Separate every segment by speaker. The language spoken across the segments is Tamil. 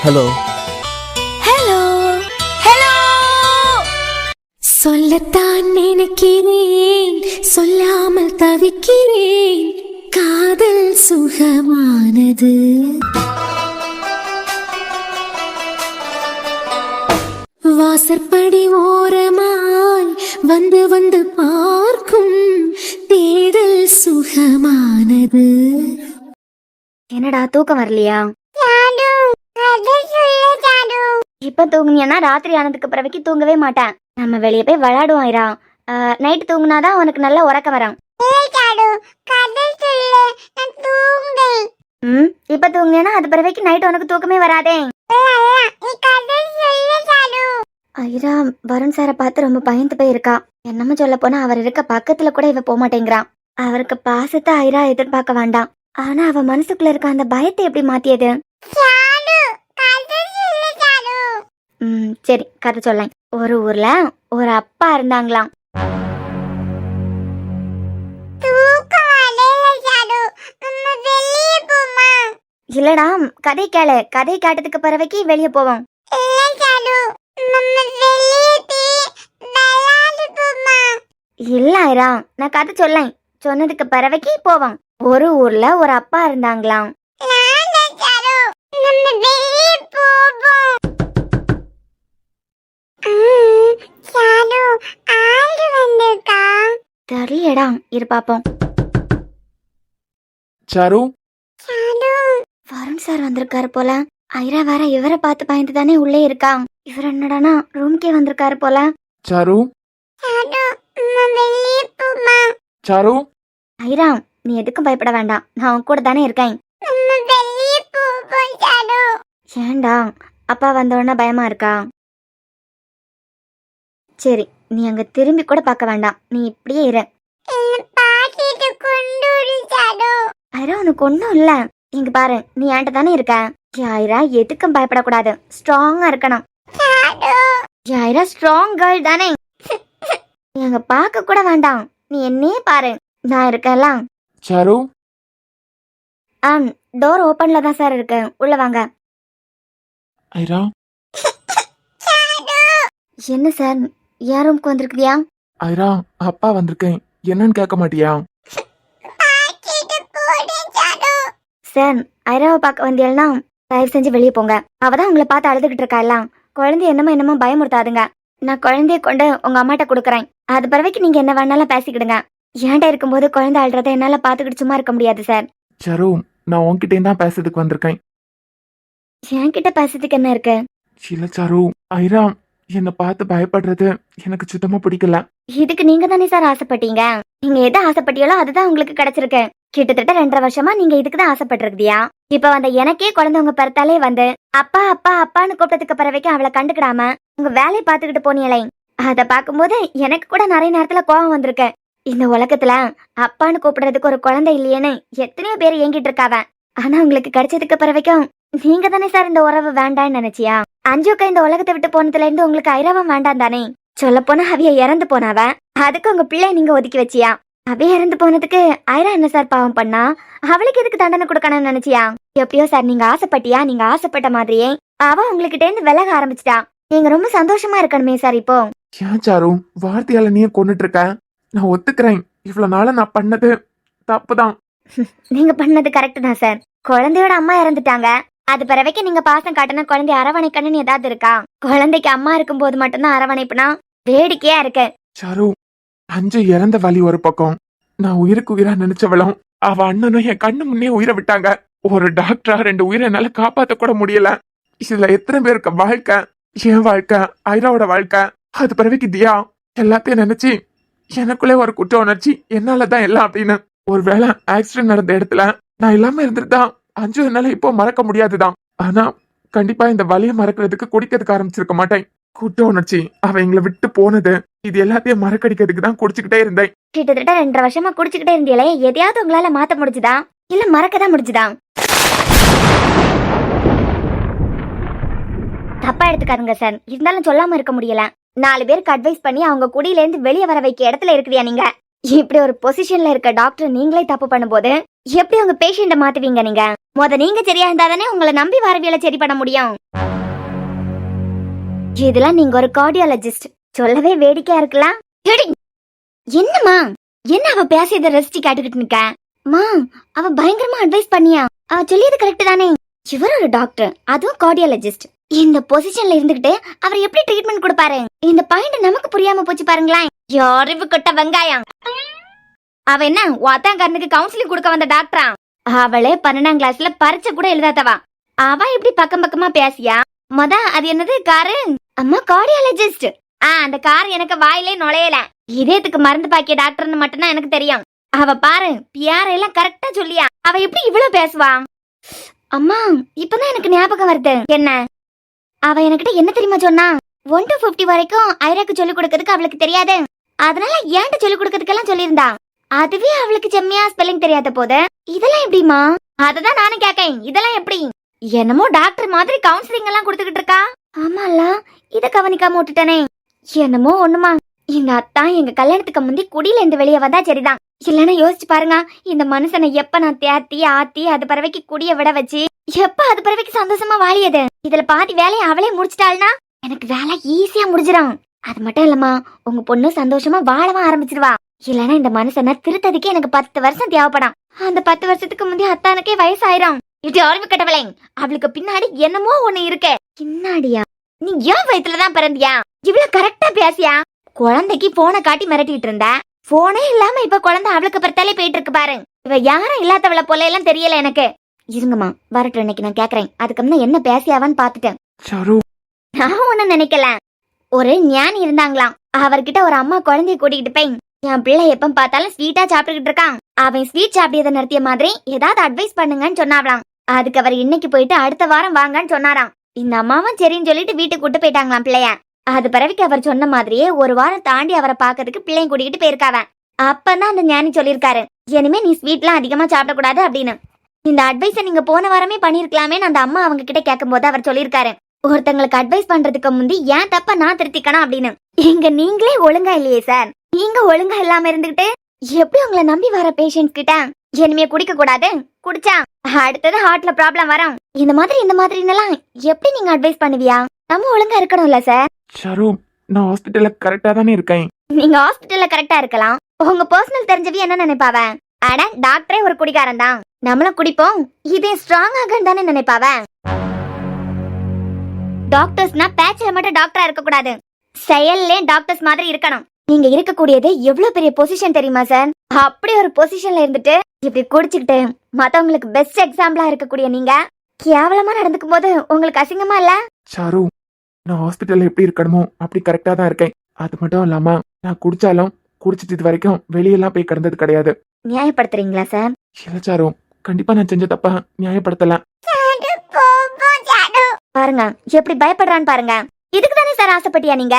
Speaker 1: Hello
Speaker 2: hello hello. சொல்லத்தான் நினைக்கிறேன், சொல்லாமல் தவிக்கிறேன். காதல் சுகமானது. வாசற்படி ஓரமாய் வந்து வந்து பார்க்கும் தேடல் சுகமானது.
Speaker 3: என்னடா தூக்கம் வரலையா? இப்ப தூங்குனியன்னா ராத்திரி ஆனதுக்கு பிறகு தூங்கவே மாட்டேன். நம்ம வெளியே போய் விளையாடுவோம் ஐரா. நைட்டு தூங்குனாதான் உனக்கு நல்ல உறக்கம் வரும். இப்ப தூங்குனா அது பிறகு நைட் உனக்கு தூக்கமே வராதே. ஐரா, வருண் சாரை பார்த்து ரொம்ப பயந்து போயிருக்கா. என்னமோ சொல்ல போனா அவர் இருக்க பக்கத்துல கூட இவ போக மாட்டேங்கிறான். அவருக்கு பாசத்தை ஐரா எதிர்பார்க்க வேண்டாம். ஆனா அவ மனசுக்குள்ள இருக்க அந்த பயத்தை எப்படி மாத்தியது? சரி, கதை சொல்லேன். ஒரு ஊர்ல ஒரு அப்பா இருந்தாங்களாம். இல்லடா, கதை கேளு. கதை கேட்டதுக்கு பிறகு வெளியே போவோம். இல்ல ஐரா, நான் கதை சொல்லேன். சொன்னதுக்கு பிறகு போவோம். ஒரு ஊர்ல ஒரு அப்பா இருந்தாங்களாம். தெரியலடா, இரு பாப்போம்.
Speaker 1: சாரு,
Speaker 3: வருண் சார் வந்திருக்காரு போல. ஐரா வேற இவரை பார்த்து பயந்து தானே உள்ளே இருக்கா. இவர் என்னடானா ரூம்கே வந்திருக்காரு போல.
Speaker 1: Sir, sir.
Speaker 3: ஐரா, நீ எதுக்கும் பயப்பட வேண்டாம். நான் உன் கூட தானே இருக்கேன். ஏண்டா, அப்பா வந்தோடனே பயமா இருக்கா? சரி, நீ அங்க திரும்பி கூட பார்க்க வேண்டாம். நீ இப்படியே இரு. ஐரா, உனக்கு ஒண்ணும் இல்ல. இங்க பாரு, நீ என்கிட்ட தானே இருக்க. ஐரா, எதுக்கும் பயப்படக்கூடாது. ஸ்ட்ராங்கா இருக்கணும். ஐரா ஸ்ட்ராங் கேர்ள் தானே. நீ அங்க பார்க்க கூட வேண்டாம். நீ என்னையே பாரு, நான் இருக்கேன்ல.
Speaker 1: சாரு,
Speaker 3: டோர் ஓபன்ல தான் சார் இருக்கு. உள்ள வாங்க.
Speaker 1: ஐரா.
Speaker 3: என்ன சார், என் ரூம்க்கு வந்திருக்கியா?
Speaker 1: ஐரா, அப்பா வந்திருக்கேன். என்னன்னு கேட்க மாட்டியா?
Speaker 3: சார், ஐராவை பார்க்க வந்தியல்னா தயவு செஞ்சு வெளியே போங்க. அவதான் உங்களை பார்த்து அழுதுகிட்டு இருக்கா. எல்லாம் குழந்தை என்னமோ பயமுறுத்தாதுங்க. நான் குழந்தைய கொண்டு உங்க அம்மாட்ட கொடுக்குறேன். அது பிறகு நீங்க என்ன வேணாலும் பேசிக்கிடுங்க. ஏன்டா இருக்கும்போது குழந்தை அழுறத என்னால பாத்துக்கிட்டு சும்மா இருக்க முடியாது சார்.
Speaker 1: சாரு, நான் உன்கிட்ட தான் பேசுறதுக்கு வந்திருக்கேன்.
Speaker 3: என்கிட்ட பேசுறதுக்கு என்ன இருக்கு?
Speaker 1: இல்ல சாரு, ஐரா என்னை பார்த்து பயப்படுறது எனக்கு சுத்தமா பிடிக்கல.
Speaker 3: இதுக்கு நீங்க தானே சார் ஆசைப்பட்டீங்க. நீங்க எதை ஆசைப்பட்டீங்களோ அதுதான் உங்களுக்கு கிடைச்சிருக்கு. கிட்டத்தட்ட 2.5 வருஷமா நீங்க இதுக்குதான் ஆசைப்பட்டிருக்கியா. இப்ப வந்த எனக்கே குழந்தை உங்க பிறத்தாலே வந்து அப்பா அப்பா அப்பான்னு கூப்பிட்டதுக்கு பிறகு அவளை கண்டுக்கிடாம உங்க வேலையை பாத்துக்கிட்டு போனீங்களே, அத பாக்கும்போது எனக்கு கூட நிறைய நேரத்துல கோபம் வந்திருக்கு. இந்த உலகத்துல அப்பான்னு கூப்பிடுறதுக்கு ஒரு குழந்தை இல்லையேன்னு எத்தனையோ பேர் ஏங்கிட்டு இருக்காவ. ஆனா உங்களுக்கு கிடைச்சதுக்கு பிறவைக்கும் நீங்க தானே சார் இந்த உறவு வேண்டான்னு நினைச்சியா? அஞ்சுக்கா இந்த உலகத்தை விட்டு போனதுல இருந்து உங்களுக்கு ஐரவம் வேண்டாம் தானே? சொல்ல போனா அவைய இறந்து போனாவ. அதுக்கு உங்க பிள்ளை நீங்க ஒதுக்கி வச்சியா? அவைய இறந்து போனதுக்கு ஐரா என்ன சார் பாவம் பண்ணா? அவளுக்கு எதுக்கு தண்டனை கொடுக்கணும்னு நினைச்சியா? எப்படியோ சார், நீங்க ஆசைப்பட்டியா? நீங்க ஆசைப்பட்ட மாதிரியே அவ உங்ககிட்ட இருந்து விலக ஆரம்பிச்சிட்டா. நீங்க ரொம்ப சந்தோஷமா இருக்கணுமே சார். இப்போ
Speaker 1: ஏன் சாரு, வார்த்தையால நீயே கொண்டுட்டு இருக்க? நான் ஒத்துக்கிறேன், இவ்வளவு நாள நான் பண்ணது தப்புதான்.
Speaker 3: நீங்க பண்ணது கரெக்ட் தான் சார். குழந்தையோட அம்மா இறந்துட்டாங்க. அது பிறவைக்கு நீங்க பாசம் காட்டின குழந்தை அரவணைக்கணும்னு ஏதாவது இருக்கா? குழந்தைக்கு அம்மா இருக்கும் போது மட்டும்தான் அரவணைப்புனா வேடிக்கையா இருக்கு.
Speaker 1: சாரு, அஞ்சு இறந்த வழி ஒரு பக்கம், நான் உயிருக்கு உயிரா நினைச்சவளும் அவ அண்ணனும் என் கண்ணு முன்னே உயிரை விட்டாங்க. ஒரு டாக்டரா 2 உயிரை என்னால காப்பாத்த கூட முடியல. இதுல எத்தனை பேருக்கு வாழ்க்கை, என் வாழ்க்கை, ஐராவோட வாழ்க்கை, அது பிறகு தியா, எல்லாத்தையும் நினைச்சு எனக்குள்ளே ஒரு குற்ற உணர்ச்சி. என்னாலதான் எல்லாம் அப்படின்னு. ஒருவேளை ஆக்சிடென்ட் நடந்த இடத்துல நான் இல்லாம இருந்துட்டுதான் அஞ்சு என்னால இப்போ மறக்க முடியாதுதான். ஆனா கண்டிப்பா இந்த வலியை மறக்கிறதுக்கு குடிக்கிறதுக்கு ஆரம்பிச்சிருக்க மாட்டேன். குற்ற உணர்ச்சி, அவ எங்களை விட்டு போனது, இது எல்லாத்தையும் மறக்கடிக்கிறதுக்கு தான் குடிச்சுக்கிட்டே இருந்தேன்.
Speaker 3: கிட்டத்தட்ட 2.5 வருஷமா குடிச்சுக்கிட்டே இருந்தீங்களே, எதையாவது உங்களால மாத்த முடிஞ்சுதா? இல்ல மறக்கதான் முடிஞ்சுதா? தப்பா எடுத்துக்காதுங்க சார். இருந்தாலும் சொல்லாம இருக்க முடியல. 4 பேருக்கு அட்வைஸ் பண்ணி அவங்க குடியில இருந்து வெளியே வர வைக்க இடத்துல இருக்குதியா நீங்க? இப்படி ஒரு பொசிஷன்ல இருக்க டாக்டர் நீங்களே தப்பு பண்ணும்போது எப்படி உங்க பேஷண்ட மாத்துவீங்க நீங்க? நீங்க சரியா இருந்தாதானே உங்களை நம்பி வரவியலை சரி பண்ண முடியும். இதெல்லாம் நீங்க ஒரு கார்டியாலஜிஸ்ட், சொல்லவே வேடிக்கையா இருக்கலாம். என்னம்மா, என்ன அவ பேசியத ரசிச்சு கேட்டுக்கிட்டு நிக்க? மா, அவ பயங்கரமா அட்வைஸ் பண்ணியா? அவ சொல்லியது கரெக்ட் தானே? இவர் ஒரு டாக்டர், அதுவும் கார்டியாலஜிஸ்ட். இந்த பொசிஷன்ல இருந்துகிட்டு அவர் எப்படி ட்ரீட்மெண்ட் கொடுப்பாரு? இந்த பாயிண்ட் நமக்கு புரியாம போச்சு பாருங்களேன். யாரிவு கொட்ட வெங்காயம். அவ என்ன வாத்தாங்கரனுக்கு கவுன்சிலிங் கொடுக்க வந்த டாக்டரா? அவளே 12ஆம் கிளாஸ்ல பரீட்சை கூட எழுதாதவா. அவ இப்படி பக்கம் பக்கமா பேசியா? அது என்னது காரு? அம்மா கார்டியாலஜிஸ்ட். அந்த கார் எனக்கு வாயிலே நுழையல. இதயத்துக்கு மருந்து பாக்கிய டாக்டர்னு மட்டும்தான் எனக்கு தெரியும். அவ பாரு பியாரெல்லாம் கரெக்டா சொல்லியா. அவ எப்படி இவ்வளவு பேசுவா? அம்மா, இப்பதான் எனக்கு ஞாபகம் வருது. என்ன அவ என்கிட்ட என்ன தெரியுமா சொன்னா? 1 to 50 வரைக்கும் ஐராக்கு சொல்லிக் கொடுக்கறதுக்கு அவளுக்கு தெரியாது, அதனால ஏன்ட்ட சொல்லிக் கொடுக்கறதுக்கெல்லாம் சொல்லியிருந்தா. அதுவே அவளுக்கு செம்மையா ஸ்பெல்லிங் தெரியாத போது இதெல்லாம் எப்படிமா? அததான் நானும் கேக்கேன், இதெல்லாம் எப்படி? என்னமோ டாக்டர் மாதிரி கவுன்சிலிங் எல்லாம் கொடுத்துக்கிட்டு இருக்கா. ஆமால, இத கவனிக்காம விட்டுட்டனே. என்னமோ ஒண்ணுமா, எங்க அத்தா எங்க கல்யாணத்துக்கு முந்தி குடியில இருந்து வெளியே வந்தா சரிதான். இல்லன்னா யோசிச்சு பாருங்க, இந்த மனுஷனை எப்ப நான் தேத்தி ஆத்தி அது பறவைக்கு குடிய விட வச்சு எப்ப அது பறவைக்கு சந்தோஷமா வாழியது. இதுல பாதி வேலையை அவளே முடிச்சிட்டாள்னா எனக்கு வேலை ஈஸியா முடிஞ்சிடும். அது மட்டும் இல்லம்மா, உங்க பொண்ணு சந்தோஷமா வாழவும் ஆரம்பிச்சிருவா. இல்லன்னா இந்த மனுஷனை திருத்ததுக்கு எனக்கு 10 வருஷம் தேவைப்படும். அந்த 10 வருஷத்துக்கு முந்தைய அத்தானுக்கே வயசாயிரும். இது அறிவு கட்டவளே, அவளுக்கு பின்னாடி என்னமோ ஒண்ணு இருக்கு. பின்னாடியா? நீ ஏன் வயிற்றுலதான் பிறந்தியா? இவ்வளவு கரெக்டா பேசியா? குழந்தைக்கு போனை காட்டி மிரட்டிட்டு இருந்த, போனே இல்லாம இப்ப குழந்தை அவளுக்கு பிறத்தாலே போயிட்டு இருக்கு பாரு. இவ யாரும் இல்லாதவளை போல எல்லாம் தெரியல எனக்கு. இருங்கம்மா, வரட்டும், இன்னைக்கு நான் கேக்குறேன். அதுக்கு முன்ன என்ன பேசியாவான்னு பாத்துட்டேன். நான் ஒண்ணு நினைக்கல. ஒரு ஞானி இருந்தாங்களாம், அவர்கிட்ட ஒரு அம்மா குழந்தைய கூட்டிகிட்டு போய், என் பிள்ளை எப்ப பார்த்தாலும் ஸ்வீட்டா சாப்பிட்டுக்கிட்டு இருக்கான், அவன் ஸ்வீட் சாப்பிட்டதை நிறுத்திய மாதிரி ஏதாவது அட்வைஸ் பண்ணுங்கன்னு சொன்னாவலாம். அதுக்கு அவர் இன்னைக்கு போயிட்டு அடுத்த வாரம் வாங்கன்னு சொன்னாராம். இந்த அம்மாவும் சரின்னு சொல்லிட்டு வீட்டுக்கு கூட்டு போயிட்டாங்களாம் பிள்ளைய. அது பிறகு அவர் சொன்ன மாதிரியே ஒரு வாரம் தாண்டி அவரை பாக்கிறதுக்கு பிள்ளையும் கூட்டிகிட்டு போயிருக்காவ. அப்பதான் அந்த ஞானி சொல்லியிருக்காரு, இனிமே நீ ஸ்வீட்லாம் அதிகமா சாப்பிடக்கூடாது அப்படின்னு. இந்த அட்வைஸை நீங்க போன வாரமே பண்ணிருக்கலாமேன்னு அந்த அம்மா அவங்க கிட்ட கேட்கும் போது அவர் சொல்லியிருக்காரு, ஒருத்தங்களுக்கு அட்வைஸ் பண்றதுக்கு முந்தி ஏன் தப்ப நான் திருத்திக்கணும் அப்படின்னு. எங்க நீங்களே ஒழுங்கா இல்லையே சார். நீங்க ஒழுங்கா இல்லாம இருந்துகிட்டு எப்படி உங்களை நம்பி வர பேஷண்ட்ஸ் கிட்ட இனிமே குடிக்க கூடாது, குடிச்சா அடுத்தது ஹார்ட்ல ப்ராப்ளம் வரும், இந்த மாதிரிலாம் எப்படி நீங்க அட்வைஸ் பண்ணுவியா? நம்ம ஒழுங்கா இருக்கணும்ல சார்.
Speaker 1: ஷரு, நான் ஹாஸ்பிடல்ல கரெக்டா தானே இருக்கேன்.
Speaker 3: நீங்க ஹாஸ்பிடல்ல கரெக்டா இருக்கலாம், உங்க பர்சனல் தெரிஞ்சவி என்ன நினைப்பாவ? அட டாக்டரே ஒரு குடிகாரன் தான், நம்மளும் குடிப்போம், இதே ஸ்ட்ராங் ஆகன்னு தானே நினைப்பாவ. டாக்டர்ஸ்னா பேச்சில மட்டும் டாக்டரா இருக்க கூடாது, செயல்லே டாக்டர்ஸ் மாதிரி இருக்கணும். நீங்க இருக்கக்கூடியது எவ்வளவு பெரிய பொசிஷன் தெரியுமா சார்? அப்படி ஒரு பொசிஷன்ல இருந்துட்டு இப்படி குடிச்சுக்கிட்டு மத்தவங்களுக்கு பெஸ்ட் எக்ஸாம்பிளா இருக்கக்கூடிய நீங்க கேவலமா நடந்துக்கும் போது உங்களுக்கு அசிங்கமா இல்ல?
Speaker 1: ஷரு, நான் ஹாஸ்பிட்டல்ல எப்படி இருக்கணுமோ அப்படி கரெக்டா தான் இருக்கேன். அது மட்டும் இல்லாம நான் குடிச்சாலும் குடிச்சிட்டு இது வரைக்கும் வெளியெல்லாம் போய் கிடந்தது கிடையாது.
Speaker 3: நியாயப்படுத்துறீங்களா சார்?
Speaker 1: இல்ல ஷரு, கண்டிப்பா நான் செஞ்ச தப்ப நியாயப்படுத்தல.
Speaker 3: பாருங்க எப்படி பயப்படுறான்னு பாருங்க. இதுக்கு தானே சார் ஆசைப்பட்டியா நீங்க?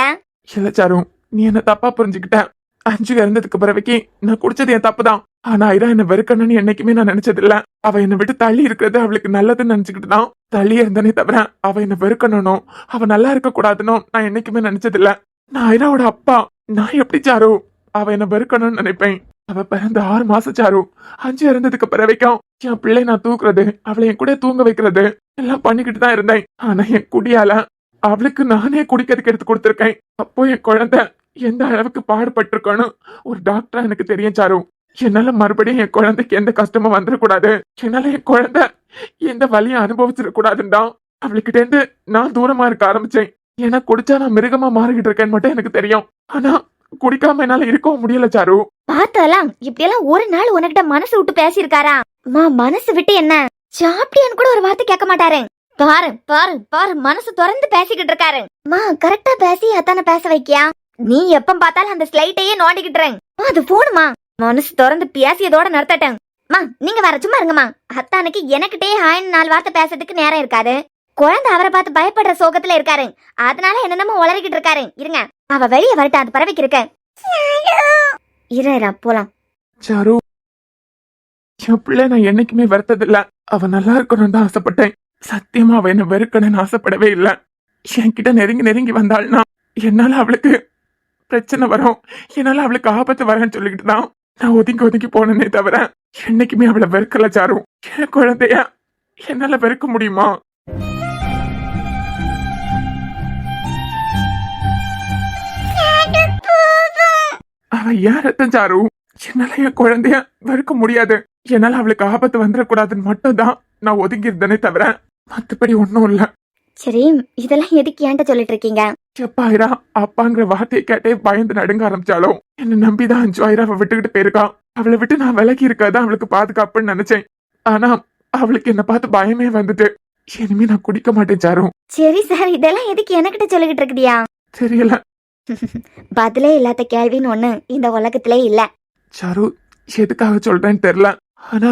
Speaker 1: இல்ல ஷரு, நீ என்ன தப்பா புரிஞ்சுக்கிட்ட. 5 இறந்ததுக்கு பிறகு நான் குடிச்சது என் தப்பு தான். ஆனா ஐரா என்ன வெறுக்கணும்னு என்னைக்குமே நான் நினைச்சது இல்ல. அவ என்னை விட்டு தள்ளி இருக்கிறது அவளுக்கு நல்லதுன்னு நினைச்சுக்கிட்டு தான் தள்ளி இருந்தனே தவிர அவ என்ன வெறுக்கணும், அவ நல்லா இருக்க கூடாதுன்னு நான் என்னைக்குமே நினைச்சது இல்ல. நான் ஐராவோட அப்பா, நான் எப்படி சாரு அவ என்ன வெறுக்கணும்னு நினைப்பேன்? அவ பிறந்த 6 மாசம் சாரு. 5 இறந்ததுக்கு பிறவைக்கும் என் பிள்ளை நான் தூக்குறது, அவளை என் கூட தூங்க வைக்கிறது எல்லாம் பண்ணிக்கிட்டு தான் இருந்தேன். ஆனா என் குடியால அவளுக்கு நானே குடிக்கிறதுக்கு எடுத்து கொடுத்துருக்கேன். அப்போ என் குழந்தை எந்த அளவுக்கு பாடுபட்டிருக்கணும் ஒரு டாக்டரா எனக்கு தெரியும் சாரு. என்னால மறுபடியும் என் குழந்தைக்கு எந்த கஷ்டமும் வந்துடக்கூடாது, என்னால என் குழந்தை எந்த வலியும் அனுபவிச்சிடக்கூடாதுன்னு தான் அவளுக்கிட்ட இருந்து நான் தூரமா இருக்க ஆரம்பிச்சேன். ஏன்னா குடிச்சா நான் மிருகமா மாறிக்கிட்டு இருக்கேன்னு மட்டும் எனக்கு தெரியும். ஆனா குடிக்காம என்னால இருக்கவும் முடியல சாரு.
Speaker 3: பார்த்தலாம் இப்படி எல்லாம் ஒரு நாள் உனக்கிட்ட மனசு விட்டு பேசியிருக்காரா? மனசு விட்டு என்ன சாப்பிட்டியான்னு கூட ஒரு வார்த்தை கேட்க மாட்டாரு. பாரு பாரு பாரு, மனசு திறந்து பேசிக்கிட்டு இருக்காரு. கரெக்டா பேசி அத்தான பேச வைக்கியா? நீ எப்ப பார்த்தாலும் அந்த ஸ்லைட்டையே நோண்டிக்கிட்டுறேன். அது போனுமா? மனசு திறந்து பேசியதோட நிறுத்தட்டேன். நீங்க வர சும்மா இருங்கம்மா. அத்தானுக்கு எனக்கிட்டே 4 வார்த்தை பேசுறதுக்கு நேரம் இருக்காது. குழந்தை அவரை பார்த்து பயப்படுற சோகத்துல இருக்காரு, அதனால என்னென்னமோ உளறிக்கிட்டு இருக்காரு. இருங்க, அவ வெளியே வரட்ட, அது பறவைக்கு இருக்க. இரா போலாம்.
Speaker 1: சாரு, என் பிள்ளை நான் என்னைக்குமே வருத்ததில்ல. அவ நல்லா இருக்கணும்னு தான் ஆசைப்பட்டேன். சத்தியமா அவ என்ன வெறுக்கணும்னு ஆசைப்படவே இல்ல. என்கிட்ட நெருங்கி வந்தாள்னா என்னால அவளுக்கு பிரச்சனை வரும், என்னால அவளுக்கு ஆபத்து வரேன்னு சொல்லிக்கிட்டு தான் நான் ஒதுங்கி போனேனே தவிர என்னைக்குமே அவளை வெறுக்கல சாரு. என் குழந்தைய என்னால வெறுக்க முடியுமா? அவ ஏன் ரத்தம் சாரு? என்னால என் குழந்தைய வெறுக்க முடியாது. என்னால அவளுக்கு ஆபத்து வந்துடக்கூடாதுன்னு மட்டும் தான் நான் ஒதுங்கி இருந்தேனே தவிர மத்தபடி ஒன்னும் இல்ல.
Speaker 3: சரி, இதெல்லாம் எதுக்கு ஏன்ட்ட சொல்லிட்டு இருக்கீங்க?
Speaker 1: எப்ப ஐரா அப்பாங்கிற வார்த்தையை கேட்டே பயந்து நடுங்க ஆரம்பிச்சாலும் என்ன நம்பிதான் 5,000 அவ விட்டுக்கிட்டு போயிருக்கா. அவளை விட்டு நான் விலகி இருக்காதான் அவளுக்கு பாதுகாப்புன்னு நினைச்சேன். ஆனா அவளுக்கு என்ன பார்த்து பயமே வந்துட்டு. இனிமே நான் குடிக்க மாட்டேன் சாரு.
Speaker 3: சரி சார், இதெல்லாம் எதுக்கு எனக்கிட்ட சொல்லிக்கிட்டு இருக்குதியா?
Speaker 1: தெரியல
Speaker 3: பதிலே இல்லாத கேள்வின்னு ஒண்ணு இந்த உலகத்திலே இல்ல.
Speaker 1: சாரு, எதுக்காக சொல்றேன்னு தெரியல. ஆனா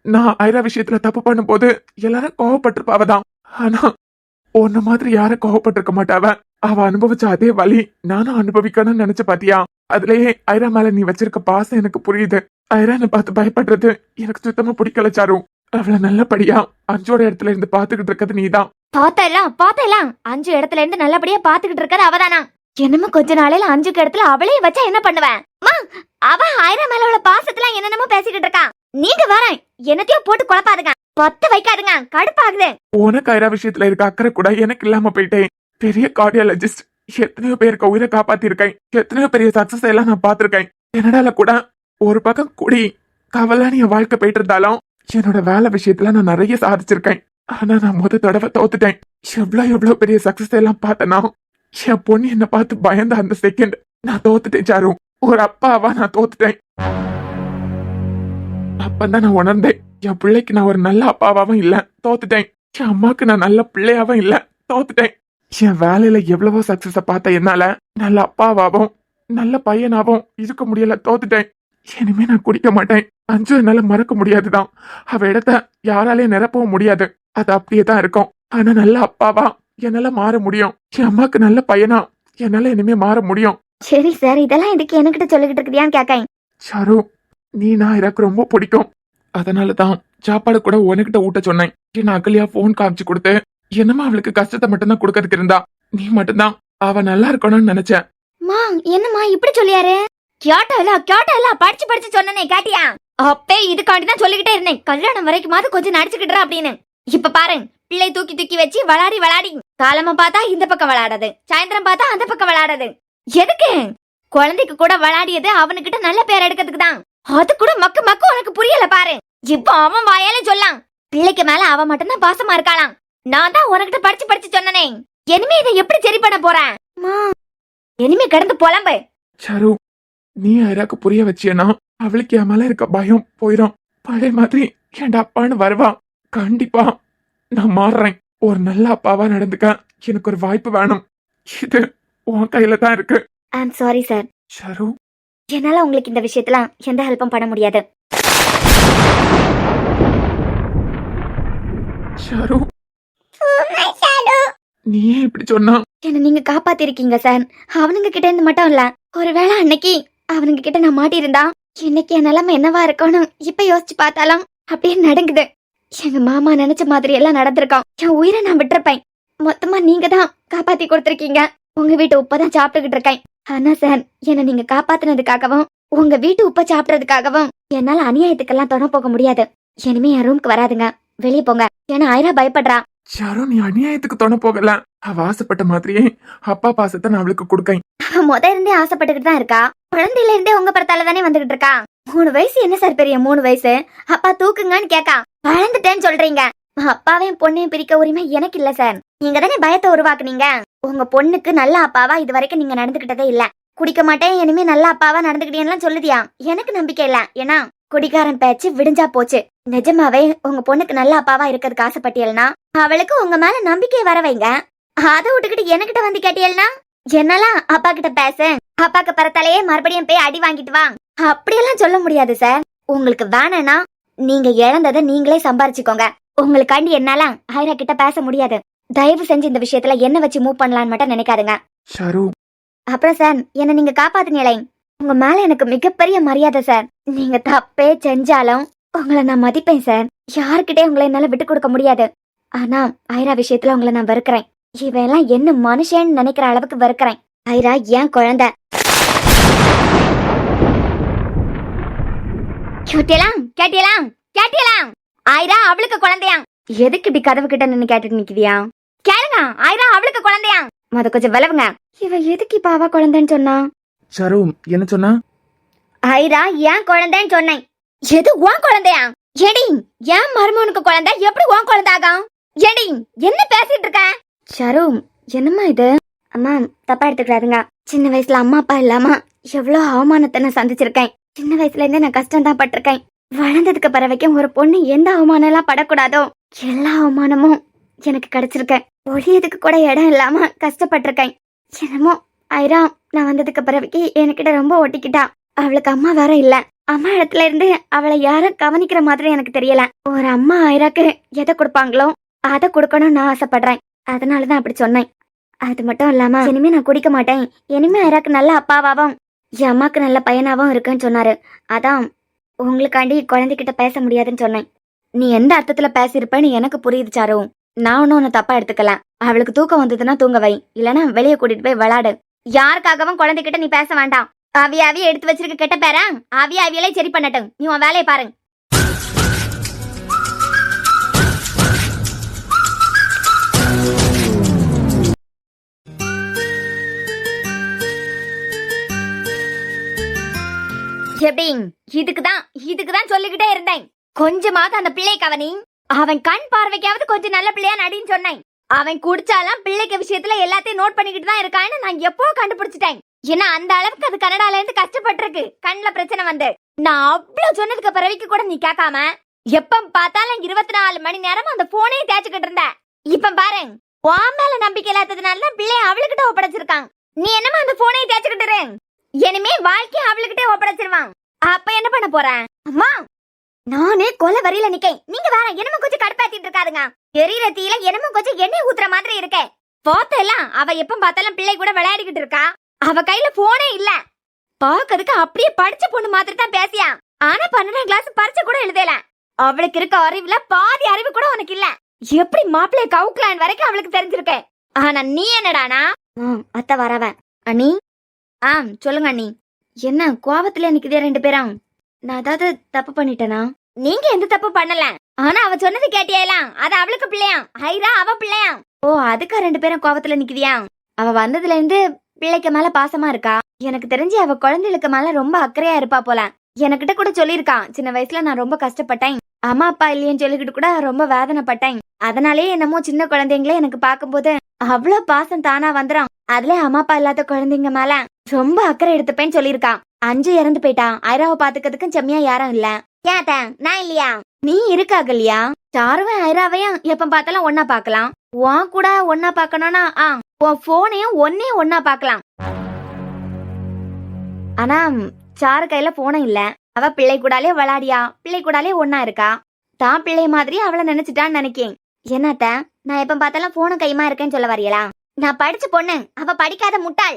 Speaker 1: நான் ஐரா விஷயத்துல தப்பு பண்ணும் போது எல்லாரும் கோவப்பட்டிருப்பாவதான். ஆனா உன்ன மாதிரி யாரும் கோவப்பட்டிருக்க மாட்டாவ. அவ அனுபவிச்ச அதே வலி நானும் அனுபவிக்கணும்னு நினைச்ச பாத்தியா? அதுலயே ஐரா மேல நீ வச்சிருக்க பாசம் எனக்கு புரியுது. ஐரானை பார்த்து பயப்படுறது எனக்கு சுத்தமா பிடிக்கல சாரு. அவளை நல்லபடியா அஞ்சோட இடத்துல இருந்து பாத்துக்கிட்டு இருக்கிறது நீதான்.
Speaker 3: பார்த்தெல்லாம் 5 இடத்துல இருந்து நல்லபடியா பாத்துக்கிட்டு இருக்கிறது அவதானா? என்னமோ கொஞ்ச நாளையில 5 இடத்துல அவளே வச்சா என்ன பண்ணுவேன்? அவ ஆயிரம் மேல உள்ள பாசத்துல என்னென்னமோ பேசிக்கிட்டு இருக்கா. நீங்க வர என்னத்தையோ போட்டு குழப்பாதுங்க, பத்த வைக்காதுங்க, கடுப்பாகுது.
Speaker 1: உனக்கு ஐரா விஷயத்துல இருக்க அக்கறை கூட எனக்கு இல்லாம போயிட்டேன். பெரிய கார்டியாலஜிஸ்ட், எத்தனையோ பேருக்கு உயிரை காப்பாத்தி இருக்கேன். எத்தனையோ பெரிய சக்சஸ் எல்லாம் நான் பாத்திருக்கேன். கனடால கூட ஒரு பக்கம் குடி கவலைன்னு என் வாழ்க்கை போயிட்டு இருந்தாலும் என்னோட வேலை விஷயத்துல நான் நிறைய சாதிச்சிருக்கேன். ஆனா நான் தடவை தோத்துட்டேன். எவ்வளவு பெரிய சக்சஸ் எல்லாம் பார்த்தனா என் பொண்ணு என்ன பார்த்து பயந்த அந்த செகண்ட் நான் தோத்துட்டேன் சாரு. ஒரு அப்பாவா நான் தோத்துட்டேன். அப்பதான் நான் உணர்ந்தேன், என் பிள்ளைக்கு நான் ஒரு நல்ல அப்பாவாவும் இல்ல, தோத்துட்டேன். என் அம்மாக்கு நான் நல்ல பிள்ளையாவும் இல்ல, தோத்துட்டேன். என் வேலையில எவ்வளவோ சக்சஸ பார்த்த என்னால நல்ல அப்பாவாவும் நல்ல பையனாவும் இருக்க முடியல, தோத்துட்டேன். இனிமே நான் குடிக்க மாட்டேன். அஞ்சு என்னால மறக்க முடியாதுதான். அவ இடத்த யாராலையும் நிரப்பவும் முடியாது. அது அப்படியே தான் இருக்கும். ஆனா நல்ல அப்பாவா என்னால மாற முடியும். என் அம்மாக்கு நல்ல பையனா என்னால இனிமே மாற முடியும்.
Speaker 3: சரி சார், இதெல்லாம் எதுக்கு என்கிட்ட சொல்லிக்கிட்டு இருக்குதியான்னு கேட்கேன்.
Speaker 1: சாரு, நீ நான் எனக்கு ரொம்ப பிடிக்கும். அதனாலதான் சாப்பாடு கூட உனக்கிட்ட ஊட்ட சொன்னேன். என் அகலியா போன் காமிச்சு கொடுத்து என்னமா அவளுக்கு கஷ்டத்தை மட்டும்தான் கொடுக்கறதுக்கு இருந்தா. நீ மட்டும்தான் அவ நல்லா இருக்கணும்னு நினைச்சேன்.
Speaker 3: என்னம்மா இப்படி சொல்லியாரு? கேட்டா படிச்சு சொன்னனே, கேட்டியா? அப்பே இதுக்காண்டிதான் சொல்லிக்கிட்டே இருந்தேன், கல்யாணம் வரைக்குமாவது கொஞ்சம் நடிச்சுக்கிட்டுற அப்படின்னு. இப்ப பாரு, பிள்ளை தூக்கி வச்சு விளாடி காலமா பார்த்தா இந்த பக்கம் விளாடுறது, சாயந்தரம் பார்த்தா அந்த பக்கம் விளாடுறது. எதுக்கு? குழந்தைக்கு கூட விளாடியது அவனுக்கிட்ட நல்ல பேர் எடுக்கிறதுக்கு தான். அது கூட மக்கு உனக்கு புரியல பாரு. இப்ப அவன் வாயால சொல்லாம், பிள்ளைக்கு மேல அவ மட்டும்தான் பாசமா இருக்காளாம். நான் தான் உனக்கிட்ட படிச்சு சொன்னனே. இனிமே இதை எப்படி சரி பண்ண போறேன்? இனிமே கிடந்து புலம்பு.
Speaker 1: சாரு, நீ ஐராக்கு புரிய வச்சியனா அவளுக்கு என் மேல இருக்க பயம் போயிடும். பழைய மாதிரி என் அப்பான்னு வருவா. கண்டிப்பா நான் மாறுறேன். ஒரு நல்ல அப்பாவா நடந்துக்க எனக்கு ஒரு வாய்ப்பு வேணும். இது உன் கையில தான் இருக்கு.
Speaker 3: I'm sorry sir.
Speaker 1: சாரு,
Speaker 3: என்னால உங்களுக்கு இந்த விஷயத்துல எந்த ஹெல்ப்பும் பண்ண முடியாது.
Speaker 1: சாரு, நீ ஏன் இப்படி சொன்னா?
Speaker 3: என்ன நீங்க காப்பாத்திருக்கீங்க சார். அவனுங்க கிட்ட இருந்து மட்டும் இல்ல, ஒருவேளை அன்னைக்கு அவனுங்க கிட்ட நான் மாட்டியிருந்தா இன்னைக்கு என் நிலைமை என்னவா இருக்கும்னு இப்ப யோசிச்சு பார்த்தாலும் அப்படியே நடுங்குது. எங்க மாமா நினைச்ச மாதிரி எல்லாம் நடந்திருக்கான். என் உயிரை நான் விட்டுருப்பேன். மொத்தமா நீங்க தான் காப்பாத்தி கொடுத்துருக்கீங்க. உங்க வீட்டு உப்பதான் சாப்பிட்டுக்கிட்டு இருக்கேன். ஆனா சார், என்ன நீங்க காப்பாத்தினதுக்காகவும் உங்க வீட்டு உப்ப சாப்பிடறதுக்காகவும் என்னால அநியாயத்துக்கெல்லாம் தொட போக முடியாது. இனிமே என் ரூம்க்கு வராதுங்க, வெளியே போங்க. ஏன்னா ஐரா பயப்படுறா.
Speaker 1: சாரு, நீ அநியாயத்துக்கு தொண போகல. அவ ஆசைப்பட்ட மாதிரியே அப்பா பாசத்தை நான் அவளுக்கு கொடுக்கேன்.
Speaker 3: இருந்தே ஆசைப்பட்டுக்கிட்டு தான் இருக்கா. குழந்தையில இருந்தே உங்க படத்தால தானே வந்துகிட்டு இருக்கா. 3 வயசு என்ன சார் பெரிய 3 வயசு? அப்பா தூக்குங்கன்னு கேக்கா. வளர்ந்துட்டேன்னு சொல்றீங்க. அப்பாவையும் பொண்ணையும் பிரிக்க உரிமை எனக்கு இல்ல சார். நீங்க தானே பயத்தை உருவாக்குனீங்க. உங்க பொண்ணுக்கு நல்ல அப்பாவா இது வரைக்கும் நீங்க நடந்துகிட்டதே இல்ல. குடிக்க மாட்டேன், இனிமே நல்ல அப்பாவா நடந்துக்கிட்டேன்னு சொல்லுதியா? எனக்கு நம்பிக்கை இல்ல. ஏன்னா குடிகாரன் பேச்சு விடிஞ்சா போச்சு. நிஜமாவே உங்க பொண்ணுக்கு நல்ல அப்பாவா இருக்கிறதுக்கு ஆசைப்பட்டியல்னா அவளுக்கு உங்க மேல நம்பிக்கை வர வைங்க. அதை விட்டுக்கிட்டு எனக்கிட்ட வந்து கேட்டியல்னா என்னெல்லாம் அப்பா கிட்ட பேச, அப்பாக்கு பரத்தாலேயே மறுபடியும் போய் அடி வாங்கிட்டு வா, அப்படியெல்லாம் சொல்ல முடியாது சார். உங்களுக்கு வேணானா நீங்க இழந்ததை நீங்களே சம்பாரிச்சுக்கோங்க. உங்களுக்காண்டி என்னால ஐரா கிட்ட பேச முடியாது. தயவு செஞ்சு இந்த விஷயத்துல என்ன வச்சு மூவ் பண்ணலான்னு மட்டும் நினைக்காதுங்க. அப்புறம் சார், என்ன நீங்க காப்பாத்தினீங்களே, உங்க மேல எனக்கு மிகப்பெரிய மரியாதை சார். நீங்க தப்பே செஞ்சாலும் உங்களை நான் மதிப்பேன் சார். யாருக்கிட்டே உங்களை என்னால விட்டு கொடுக்க முடியாது. ஆனா ஐரா விஷயத்துல உங்களை நான் வெறுக்கிறேன். இவெல்லாம் என்ன மனுஷன்னு நினைக்கிற அளவுக்கு வெறுக்கிறேன். ஐரா ஏன் குழந்தை. கேட்டியலாம்? ஆயிரா அவளுக்கு குழந்தையா? எதுக்கு இப்படி கதவு கிட்ட நின்னு கேட்டுட்டு நிக்கிறியா? கேளுங்க, ஆயிரா அவளுக்கு குழந்தையா? மொத கொஞ்சம் விளவுங்க. இவ எதுக்கு இப்ப அவ குழந்தைன்னு சொன்னா?
Speaker 1: சரு என்ன சொன்னா?
Speaker 3: ஐரா ஏன் குழந்தைன்னு சொன்னேன். எது உன் குழந்தையா? ஏடி ஏன் மருமனுக்கு குழந்தை எப்படி உன் குழந்தையாகும்? ஏடி என்ன பேசிட்டு இருக்க? சரு என்னம்மா இது? அம்மா தப்பா எடுத்துக்கிறாருங்க. சின்ன வயசுல அம்மா அப்பா இல்லாம எவ்வளவு அவமானத்தை நான் சந்திச்சிருக்கேன். சின்ன வயசுல இருந்தே நான் கஷ்டம் தான் பட்டிருக்கேன். வளர்ந்ததுக்கு பிறவைக்கும் ஒரு பொண்ணு எந்த அவமானம் எல்லாம் படக்கூடாதோ எல்லா அவமானமும் எனக்கு கிடைச்சிருக்கேன். ஒழியதுக்கு கூட இடம் இல்லாம கஷ்டப்பட்டிருக்கேன். என்னமோ ஐரா நான் வந்ததுக்கு பிறவைக்கு என்கிட்ட ரொம்ப ஒட்டிக்கிட்டா. அவளுக்கு அம்மா வேற இல்ல. அம்மா இடத்துல இருந்து அவளை யாரும் கவனிக்கிற மாதிரி எனக்கு தெரியல. ஒரு அம்மா ஆயிராக்கு எதை கொடுப்பாங்களோ அதை கொடுக்கணும்னு நான் ஆசைப்படுறேன். அதனாலதான் அப்படி சொன்னேன். அது மட்டும் இல்லாம இனிமே நான் குடிக்க மாட்டேன். இனிமே ஆயிராக்கு நல்ல அப்பாவாவும் என் அம்மாக்கு நல்ல பையனாவும் இருக்குன்னு சொன்னாரு. அதான் உங்களுக்காண்டி குழந்தைகிட்ட பேச முடியாதுன்னு சொன்னேன். நீ எந்த அர்த்தத்துல பேசியிருப்பேன்னு எனக்கு புரியுது சாரு. நான் ஒன்னும் உன்னை தப்பா எடுத்துக்கலாம். அவளுக்கு தூக்கம் வந்ததுன்னா தூங்க வை, இல்லனா வெளியே கூட்டிட்டு போய் விளையாடு. யாருக்காகவும் குழந்தைகிட்ட நீ பேச வேண்டாம். அவியாவிய எடுத்து வச்சிருக்க கெட்ட பேரா அவியாவியலே சரி பண்ணட்டும். நீ உன் வேலையை பாரு. எப்படி இதுக்குதான் சொல்லிக்கிட்டே இருந்தேன். கொஞ்சமாவது அந்த பிள்ளை கவனி. அவன் கண் பார்வைக்காவது கொஞ்சம் நல்ல பிள்ளையா நடின்னு சொன்னேன். அவன் குடிச்சாலாம் பிள்ளைக்கு விஷயத்துல எல்லாத்தையும் நோட் பண்ணிக்கிட்டு தான் இருக்கான்னு நான் எப்போ கண்டுபிடிச்சிட்டேன். ஏன்னா அந்த அளவுக்கு அது கனடால இருந்து கஷ்டப்பட்டிருக்கு. கண்ணுல பிரச்சனை வந்து நான் அவ்வளவு சொன்னதுக்கு பிறவிக்கு கூட நீ கேட்காம எப்ப பார்த்தாலும் 24 மணி நேரம் அந்த போனையும் தேய்ச்சிக்கிட்டு இருந்த. இப்ப பாரு உன் மேல நம்பிக்கை இல்லாததுனால பிள்ளைய அவளுக்கிட்ட ஒப்படைச்சிருக்கான். நீ என்னமா அந்த போனையும் தேய்ச்சிக்கிட்டு இரு. இனிமே வாழ்க்கைய அவளுக்கிட்டே ஒப்படைச்சிருவான். அப்ப என்ன பண்ண போற? அம்மா நானே கொலை வரியில நிக்கேன். நீங்க வேற என்னமோ கொஞ்சம் கடுப்பாத்திட்டு இருக்காதுங்க. எரியிற தீயில என்னமோ கொஞ்சம் எண்ணெய் ஊத்துற மாதிரி இருக்க. போத்தெல்லாம் அவ எப்ப பார்த்தாலும் பிள்ளை கூட விளையாடிக்கிட்டு இருக்கா. அவ கையில போனே இல்ல. பாக்கிறதுக்கு அப்படியே படிச்ச பொண்ணு மாதிரி தான் பேசியா. ஆனா 12ஆம் கிளாஸ் பரிச்சை கூட எழுதல. அவளுக்கு இருக்க அறிவுல பாதி அறிவு கூட உனக்கு இல்ல. எப்படி மாப்பிள்ளைய கவுக்கலான் வரைக்கும் அவளுக்கு தெரிஞ்சிருக்க. ஆனா நீ என்னடானா அத்தை வரவன் அண்ணி. சொல்லுங்க அண்ணி. என்ன கோபத்துல நிக்குதே ரெண்டு பேரும்? நான் ஏதாவது தப்பு பண்ணிட்டேனா? நீங்க எந்த தப்பு பண்ணல. ஆனா அவ சொன்னது கேட்டியலாம். அது அவளுக்கு பிள்ளையா? ஐரா அவ பிள்ளையா? ஓ அதுக்கா ரெண்டு பேரும் கோபத்துல நிக்குதியா? அவ வந்ததுல இருந்து பிள்ளைக்கு மேல பாசமா இருக்கா. எனக்கு தெரிஞ்சு அவ குழந்தைகளுக்கு மேல ரொம்ப அக்கறையா இருப்பா போல. எனக்கிட்ட கூட சொல்லிருக்கான். சின்ன வயசுல நான் ரொம்ப கஷ்டப்பட்டேன், அம்மா அப்பா இல்லையேன்னு சொல்லிக்கிட்டு கூட ரொம்ப வேதனைப்பட்டேன். அதனாலே என்னமோ சின்ன குழந்தைங்களே எனக்கு பாக்கும்போது அவ்வளவு பாசம் தானா வந்துடும். அதுல அம்மா அப்பா இல்லாத குழந்தைங்க மேல ரொம்ப அக்கறை எடுத்துப்பேன்னு சொல்லிருக்கான். 5 இறந்து போயிட்டான். ஐராவை பாத்துக்கிறதுக்கும் செம்மியா யாரும் இல்ல. ஏத்த நான் இல்லையா? நீ இருக்காக இல்லையா? சாருவன் ஐராவையும் எப்ப பார்த்தாலும் ஒன்னா பாக்கலாம். உன் கூட ஒன்னா பாக்கணும்னா உன் போனையும் ஒன்னா பாக்கலாம். ஆனா சாரு கையில போனும் இல்ல. அவ பிள்ளை கூடாலே விளையாடியா, பிள்ளை கூடாலே ஒன்னா இருக்கா. தான் பிள்ளை மாதிரி அவளை நினைச்சிட்டான்னு நினைக்கேன். என்னத்த நான் எப்ப பார்த்தாலும் போனும் கைமா இருக்கேன்னு சொல்ல வரையலா? நான் படிச்ச பொண்ணு, அவ படிக்காத முட்டாள்.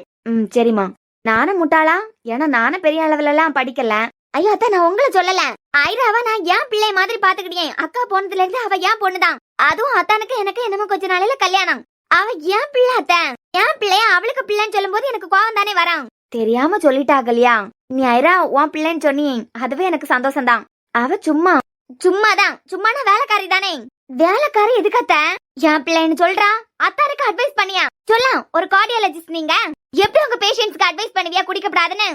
Speaker 3: சரிம்மா நானும் முட்டாளா? ஏன்னா நானும் பெரிய அளவுல எல்லாம் படிக்கல. ஐயோ அத்த நான் உங்களை சொல்லல. ஐராவா நான் ஏன் பிள்ளை மாதிரி பாத்துக்கிட்டேன். அக்கா போனதுல இருந்து அவ ஏன் பொண்ணுதான். அதுவும் அத்தானுக்கு எனக்கு என்னமோ கொஞ்ச நாளையில கல்யாணம். அவ ஏன் பிள்ளை அத்த. ஏன் பிள்ளைய அவளுக்கு பிள்ளைன்னு சொல்லும் போது எனக்கு கோவம் தானே வரான். தெரியாம சொல்லிட்டாகலையா? நீ ஐரா உன் பிள்ளைன்னு சொன்னி அதுவே எனக்கு சந்தோஷம் தான். அவ சும்மாதான். சும்மானா வேலைக்காரி தானே. வேலைக்காரி எதுக்கத்த? என் பிள்ளைன்னு சொல்றா. அத்தாருக்கு அட்வைஸ் பண்ணியா? சொல்லலாம். ஒரு கார்டியாலஜிஸ்ட் நீங்க எப்படி உங்க பேஷண்ட்ஸ்க்கு அட்வைஸ் பண்ணுவியா குடிக்கப்படாதுன்னு?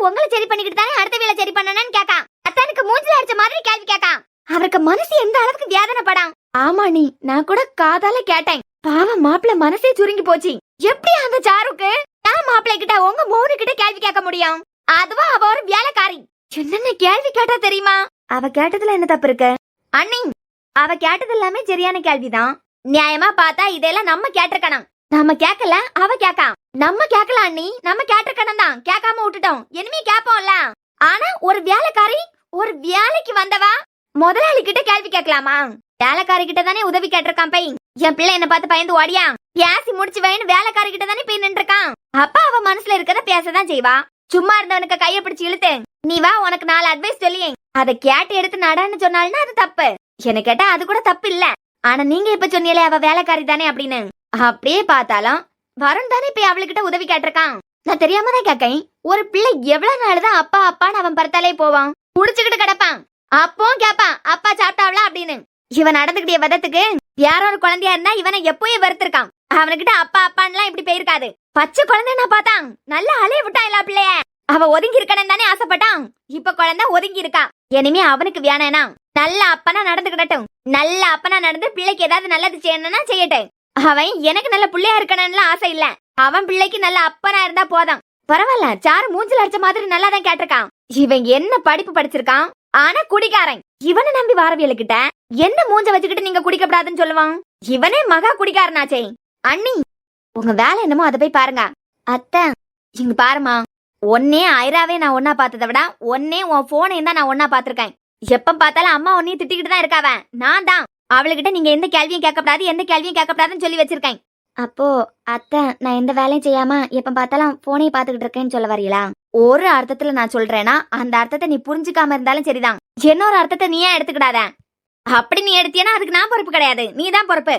Speaker 3: உங்களை சரி பண்ணிக்கிட்டு தானே அடுத்த வேலை சரி பண்ணணும்னு கேக்கா. அத்தானுக்கு மூஞ்சில அடிச்ச மாதிரி கேள்வி கேக்கா. அவருக்கு மனசு எந்த அளவுக்கு வேதனைப்படாம். ஆமா நீ நான் கூட காதால கேட்டேன். பாவம் மாப்பிள்ள மனசே சுருங்கி போச்சு. எப்படி அந்த சாருக்கு நான் மாப்பிள்ளை கிட்ட உங்க மோரு கிட்ட கேள்வி கேட்க முடியும்? அதுவா அவ ஒரு வேலைக்காரி. என்னென்ன கேள்வி கேட்டா தெரியுமா? அவ கேட்டதுல என்ன தப்பு இருக்கு அண்ணி? அவ கேட்டது எல்லாமே சரியான கேள்விதான். நியாயமா பார்த்தா இதெல்லாம் நம்ம கேட்டிருக்கணும். நம்ம கேட்கல, அவ கேக்கா. நம்ம கேட்கல அண்ணி, நம்ம கேட்டிருக்கணும் தான். கேட்காம விட்டுட்டோம். இனிமே கேட்போம்ல. ஆனா ஒரு வேலைக்காரி, ஒரு வேலைக்கு வந்தவா முதலாளி கிட்ட கேள்வி கேட்கலாமா? வேலைக்காரி கிட்ட தானே உதவி கேட்டிருக்கான். பை என் பிள்ளை என்ன பார்த்து பயந்து ஓடியா? பேசி முடிச்சு வேணும் வேலைக்காரி கிட்ட தானே போய் நின்று இருக்கான். அப்பா அவ மனசுல இருக்கத பேசதான் செய்வா. சும்மா இருந்தவனுக்கு கைய பிடிச்சு இழுத்து நீ வா உனக்கு 4 அட்வைஸ் சொல்லியே அதை கேட்டு எடுத்து நடான்னு சொன்னால்னா அது தப்பு. எனக்கு கேட்டா அது கூட தப்பு இல்ல. ஆனா நீங்க இப்ப சொன்னீங்களே அவ வேலைக்காரி தானே அப்படின்னு. அப்படியே பார்த்தாலும் வருண் தானே போய் அவளுக்கிட்ட உதவி கேட்டிருக்கான். நான் தெரியாம தான் கேட்கேன். ஒரு பிள்ளை எவ்வளவு நாளுதான் அப்பா அப்பான்னு அவன் பறத்தாலே போவான், குடிச்சுக்கிட்டு கிடப்பான். அப்போ கேப்பான் அப்பா சாப்பிட்டாவளா அப்படின்னு. இவன் நடந்துக்கிட்டே விதத்துக்கு யாரோ ஒரு குழந்தையா இருந்தா இவனை எப்போயே வெறுத்திருக்கான். அவனுக்கிட்ட அப்பா அப்பான்லாம் இப்படி போயிருக்காது. பச்சை குழந்தை நான் பார்த்தான் நல்லா அலைய விட்டான் எல்லா பிள்ளைய. அவ ஒதுங்கி இருக்கணும் தானே ஆசைப்பட்டான். இப்ப குழந்தை ஒதுங்கி இருக்கான். இனிமே அவனுக்கு வேணானா நல்ல அப்பனா நடந்துக்கிடட்டும். நல்ல அப்பனா நடந்து பிள்ளைக்கு ஏதாவது நல்லது செய்யணும்னா செய்யட்டும். அவன் எனக்கு நல்ல பிள்ளையா இருக்கணும்னு ஆசை இல்ல. அவன் பிள்ளைக்கு நல்ல அப்பனா இருந்தா போதும். பரவாயில்ல, சாரு மூஞ்சில அடிச்ச மாதிரி நல்லா தான் கேட்டிருக்கான். இவன் என்ன படிப்பு படிச்சிருக்கான், ஆனா குடிக்காரன். இவனை நம்பி வாரவியலு கிட்ட என்ன மூஞ்ச வச்சுக்கிட்டு நீங்க குடிக்கப்படாதுன்னு சொல்லுவான். இவனே மகா குடிக்காரனாச்சே. அண்ணி உங்க வேலை என்னமோ அதை போய் பாருங்க. அத்தை இங்க பாருமா, ஒன்னே ஐராவே நான் ஒன்னா பார்த்ததை விட ஒன்னே உன் போனையும் தான் நான் ஒன்னா பாத்திருக்கேன். எப்ப பார்த்தாலும் அம்மா உன்னையும் திட்டிக்கிட்டு தான் இருக்காவ. நான் தான் அவளுகிட்ட நீங்க எந்த கேள்வியும் கேட்கப்படாது எந்த கேள்வியும் கேட்கப்படாதுன்னு சொல்லி வச்சிருக்கேன். அப்போ அத்தை நான் எந்த வேலையும் செய்யாம எப்ப பார்த்தாலும் போனையை பாத்துக்கிட்டு இருக்கேன்னு சொல்ல வரீங்களா? ஒரு அர்த்தத்துல நான் சொல்றேன்னா அந்த அர்த்தத்தை நீ புரிஞ்சுக்காம இருந்தாலும் சரிதான். இன்னொரு அர்த்தத்தை நீ ஏன் எடுத்துக்கிடாத. அப்படி நீ எடுத்தியனா அதுக்கு நான் பொறுப்பு கிடையாது, நீ தான் பொறுப்பு.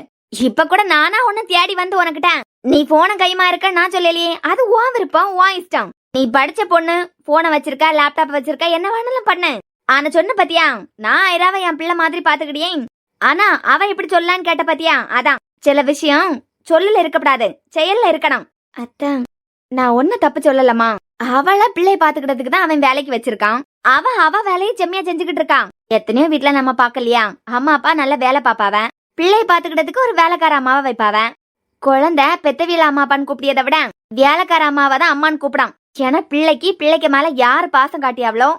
Speaker 3: இப்ப கூட நானா ஒன்னு தேடி வந்து உனக்கிட்ட நீ போன கைமா இருக்க நான் சொல்லலையே. அது உன் விருப்பம் உன் இஷ்டம். நீ படிச்ச பொண்ணு போனை வச்சிருக்க லேப்டாப் வச்சிருக்க என்ன வேணாலும் பண்ணு. ஆனா சொன்ன பத்தியா நான் ஐராவை என் பிள்ளை மாதிரி பாத்துக்கிட்டே. ஆனா அவ இப்படி சொல்லலான்னு கேட்ட பத்தியா. அதான் சில விஷயம் சொல்லல இருக்கப்படாது செயல்ல இருக்கணும். அத்தை நான் ஒன்னும் தப்பு சொல்லலமா. அவள பிள்ளைய பாத்துக்கிட்டதுக்கு தான் அவன் வேலைக்கு வச்சிருக்கான். அவ வேலையை செம்மையா செஞ்சுக்கிட்டு இருக்கான். எத்தனையோ வீட்டுல நம்ம பாக்கலையா, அம்மா அப்பா நல்ல வேலை பாப்பாவ. பிள்ளைய பாத்துக்கிட்டதுக்கு ஒரு வேலைக்கார அம்மாவை வைப்பாவ. குழந்தை பெத்தவியல அம்மா அப்பான்னு கூப்பிடியதை விட வேலைக்கார அம்மாவை தான் அம்மான்னு கூப்பிடான். ஏன்னா பிள்ளைக்கு மேல யாரு பாசம் காட்டியாவளோ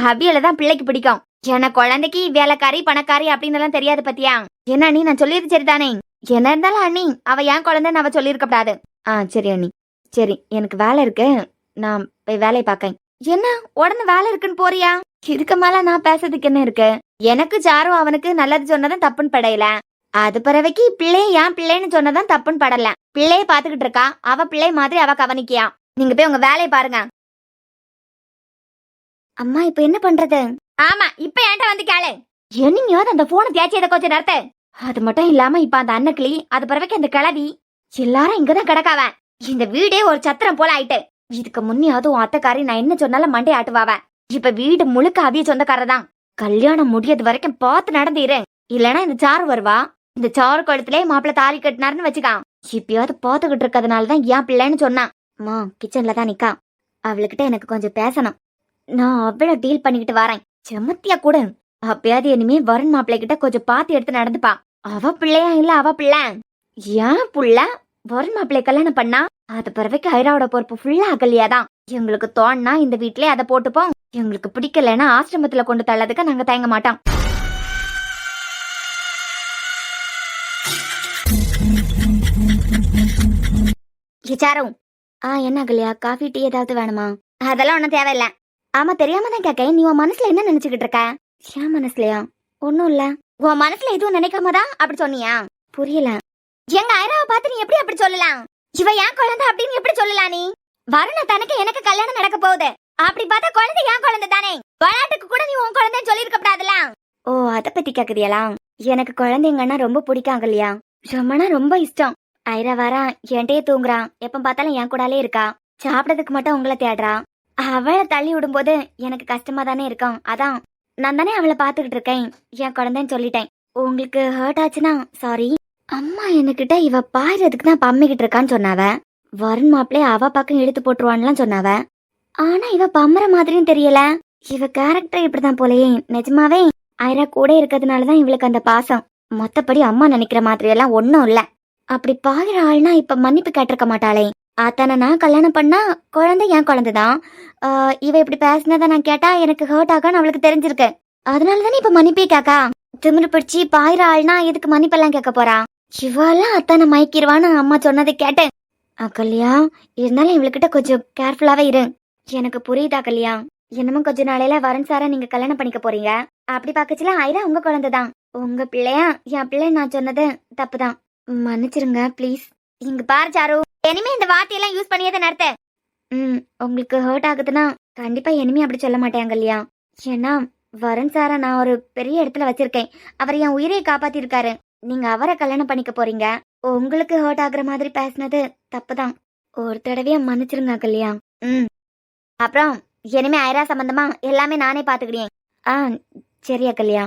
Speaker 3: அவியல தான் பிள்ளைக்கு பிடிக்கும். ஏன்னா குழந்தைக்கு வேலைக்காரி பணக்காரி அப்படின்னு எல்லாம் தெரியாது பத்தியா. என்ன அண்ணி நான் சொல்லியது சரிதானே? என்ன இருந்தாலும் அண்ணி அவ ஏன் குழந்தைன்னு அவ சொல்லியிருக்கப்படாது. சரி அண்ணி, சரி எனக்கு வேலை இருக்கு, நான் போய் வேலையை பார்க்கேன். என்ன உடனே வேலை இருக்குன்னு போறியா? இதுக்கு மேல நான் பேசுறதுக்கு என்ன இருக்கு? எனக்கு சாரும் அவனுக்கு நல்லது சொன்னதான் தப்புன்னு படையல. அது பிறவைக்கு பிள்ளைய ஏன் பிள்ளைன்னு சொன்னதான் தப்புன்னு படல. பிள்ளைய பாத்துக்கிட்டு இருக்கா, அவ பிள்ளை மாதிரி அவ கவனிக்கியா. நீங்க போய் உங்க வேலையை பாருங்க. அம்மா இப்ப என்ன பண்றது? ஆமா இப்ப என்கிட்ட வந்து கேளு. என்னையாவது அந்த போனை தேய்ச்சியதை கொஞ்சம் நடத்த. அது மட்டும் இல்லாம இப்ப அந்த அன்னக்கிளி அது பிறவைக்கு அந்த கிளவி எல்லாரும் இங்கதான் கிடக்காவ. இந்த வீடே ஒரு சத்திரம் போல ஆயிட்டு. இதுக்கு முன்னையாவது உன் அத்தைக்காரி நான் என்ன சொன்னாலும் மண்டே ஆட்டுவாவ. இப்ப வீடு முழுக்க அவிய சொந்தக்காரதான். கல்யாணம் முடியது வரைக்கும் பார்த்து நடந்துரு. இல்லனா இந்த சாரு வருவா. இந்த சாரு கழுத்திலே மாப்பிள்ள தாலி கட்டினாருன்னு வச்சுக்கான். இப்பயாவது பாத்துக்கிட்டு இருக்கிறதுனாலதான் ஏன் பிள்ளைன்னு சொன்னான். அம்மா கிச்சன்ல தான் நிக்கா, அவளுக்கிட்ட எனக்கு கொஞ்சம் பேசணும். நான் அவ்வளவு டீல் பண்ணிக்கிட்டு வரேன். செமத்தியா கூட அப்பயாவது இனிமே வருண் மாப்பிள்ளை கிட்ட கொஞ்சம் பார்த்து எடுத்து நடந்துப்பா. அவ பிள்ளையா இல்ல அவ பிள்ளை ஏன் புள்ள வருண் மாப்பிள்ளை கல்யாணம் பண்ணா அது பிறவைக்கு ஐராவோட பொறுப்பு ஃபுல்லா அகல்யாதான். எங்களுக்கு தோணுனா இந்த வீட்லயே அதை போட்டுப்போம். எங்களுக்கு பிடிக்கலன்னா ஆசிரமத்துல கொண்டு தள்ளதுக்கு நாங்க தயங்க மாட்டோம். சாரும் என்ன அகல்யா, காஃபி டீ ஏதாவது வேணுமா? அதெல்லாம் ஒன்னும் தேவையில்ல. ஆமா தெரியாம தான் கேட்க. நீ உன் மனசுல என்ன நினைச்சுக்கிட்டு இருக்க? ஏன் மனசுலயா? ஒன்னும் இல்ல. உன் மனசுல எதுவும் நினைக்காம தான் அப்படி சொன்னியா? புரியல. எங்க ஐராவை பார்த்து நீ எப்படி அப்படி சொல்லலாம்? இவ ஏன் குழந்தை அப்படின்னு எப்படி சொல்லலாம்? நீ வருண தனக்கு எனக்கு கல்யாணம் நடக்க போகுது அப்படி பார்த்தா குழந்தை ஏன் குழந்தை தானே. விளையாட்டுக்கு கூட நீ உன் குழந்தைன்னு சொல்லிருக்கப்படாதுல. ஓ அத பத்தி கேக்குதியலா? எனக்கு குழந்தைங்கன்னா ரொம்ப பிடிக்காங்க இல்லையா, ரொம்பனா ரொம்ப இஷ்டம். ஐரா வரா என்கிட்டயே தூங்குறான், எப்ப பார்த்தாலும் என் கூடாலே இருக்கா. சாப்பிடறதுக்கு மட்டும் உங்களை தேடுறா. அவளை தள்ளி விடும்போது எனக்கு கஷ்டமா தானே இருக்கும். அதான் நான் தானே அவளை பாத்துக்கிட்டு இருக்கேன். என் குழந்தைன்னு சொல்லிட்டேன். உங்களுக்கு ஹர்ட் ஆச்சுன்னா சாரி. அம்மா என்கிட்ட இவ பாயறதுக்கு தான் பம்மிக்கிட்டு இருக்கான்னு சொன்னாவ. வருண் மாப்பிள்ளை அவ பக்கம் இழுத்து போட்டுருவான்லாம் சொன்னாவ. ஆனா இவ பம்புற மாதிரியும் தெரியல. இவ கேரக்டர் இப்படிதான் போலயே. நிஜமாவே ஐரா கூட இருக்கிறதுனாலதான் இவளுக்கு அந்த பாசம். மொத்தப்படி அம்மா நினைக்கிற மாதிரி எல்லாம் ஒன்னும் இல்ல. அப்படி பாக்குற ஆள்னா இப்ப மன்னிப்பு கேட்டிருக்க மாட்டாளே. அத்தான நான் கல்யாணம் பண்ணா குழந்தை என் குழந்தைதான். இவ இப்படி பேசினதை நான் கேட்டா எனக்கு ஹர்ட் ஆகான்னு அவளுக்கு தெரிஞ்சிருக்கு. அதனாலதானே இப்ப மன்னிப்பே கேக்கா. திமிரு பிடிச்சி பாயிர ஆள்னா இதுக்கு மன்னிப்பெல்லாம் கேட்க போறா. இவெல்லாம் அத்தான மயக்கிடுவான்னு அம்மா சொன்னதை கேட்டேன். அக்கல்யா இருந்தாலும் இவளுக்கிட்ட கொஞ்சம் கேர்ஃபுல்லாவே இரு. எனக்கு புரியுதா கல்யா? என்னமோ கொஞ்ச நாளையில வருண் சாரா நீங்க கல்யாணம் பண்ணிக்க போறீங்க. அப்படி பாக்கச்சுல ஐரா உங்க குழந்தைதான். உங்க பிள்ளையா என் பிள்ளை நான் சொன்னது தப்புதான், மன்னிச்சிருங்க ப்ளீஸ். இங்க பாரு சாரு, இனிமே இந்த வார்த்தையெல்லாம் யூஸ் பண்ணியதை நடத்த. உங்களுக்கு ஹர்ட் ஆகுதுன்னா கண்டிப்பா இனிமே அப்படி சொல்ல மாட்டேன் கல்யா. ஏன்னா வருண் சாரா நான் ஒரு பெரிய இடத்துல வச்சிருக்கேன். அவர் என் உயிரை காப்பாத்திருக்காரு. நீங்க அவரை கல்யாணம் பண்ணிக்க போறீங்க. உங்களுக்கு ஹர்ட் ஆகுற மாதிரி பேசினது தப்புதான். ஒரு தடவையா மன்னிச்சிருங்க கல்யா. அப்புறம் இனிமே ஐரா சம்பந்தமா எல்லாமே நானே பாத்துக்கிட்டேன். சரியா கல்யா?